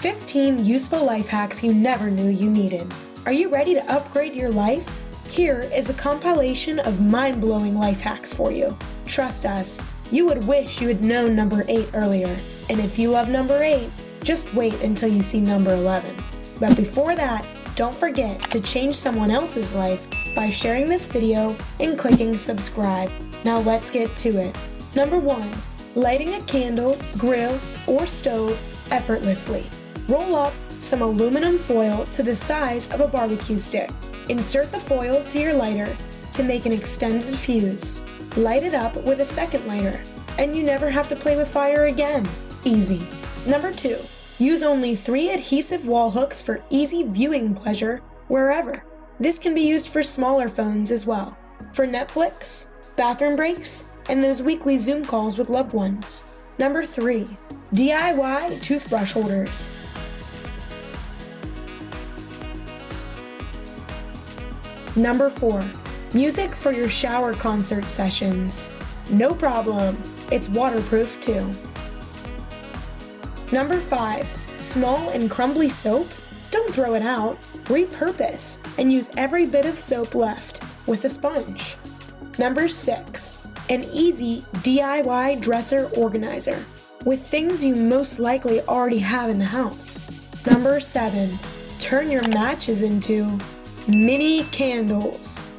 15 useful life hacks you never knew you needed. Are you ready to upgrade your life? Here is a compilation of mind-blowing life hacks for you. Trust us, you would wish you had known number 8 earlier. And if you love number 8, just wait until you see number 11. But before that, don't forget to change someone else's life by sharing this video and clicking subscribe. Now let's get to it. Number 1. Lighting a candle, grill, or stove effortlessly. Roll up some aluminum foil to the size of a barbecue stick. Insert the foil to your lighter to make an extended fuse. Light it up with a second lighter, and you never have to play with fire again. Easy. Number 2. Use only 3 adhesive wall hooks for easy viewing pleasure wherever. This can be used for smaller phones as well. For Netflix, bathroom breaks, and those weekly Zoom calls with loved ones. Number 3. DIY toothbrush holders. Number 4. Music for your shower concert sessions. No problem, it's waterproof too. Number 5. Small and crumbly soap? Don't throw it out. Repurpose and use every bit of soap left with a sponge. Number 6. An easy DIY dresser organizer with things you most likely already have in the house. Number 7. Turn your matches into mini candles.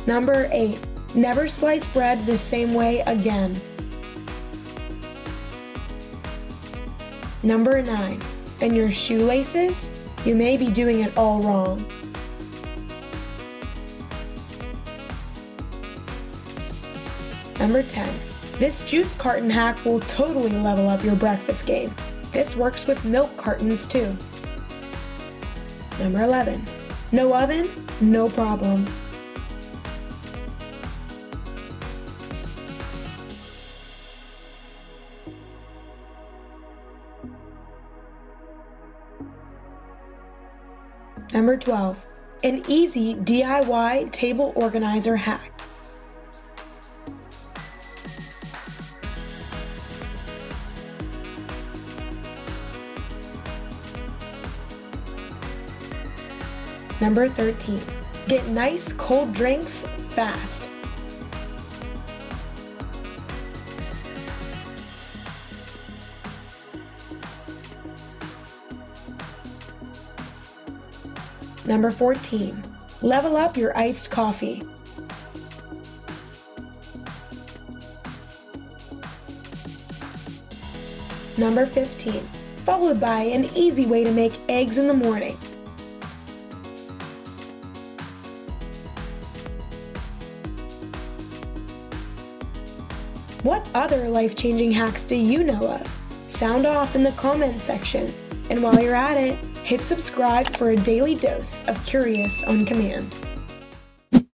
Number 8. Never slice bread the same way again. Number 9. And your shoelaces? You may be doing it all wrong. Number 10. This juice carton hack will totally level up your breakfast game. This works with milk cartons too. Number 11. No oven? No problem. Number 12. An easy DIY table organizer hack. Number 13. Get nice cold drinks fast. Number 14. Level up your iced coffee. Number 15. Followed by an easy way to make eggs in the morning. What other life-changing hacks do you know of? Sound off in the comments section. And while you're at it, hit subscribe for a daily dose of Curious on Command.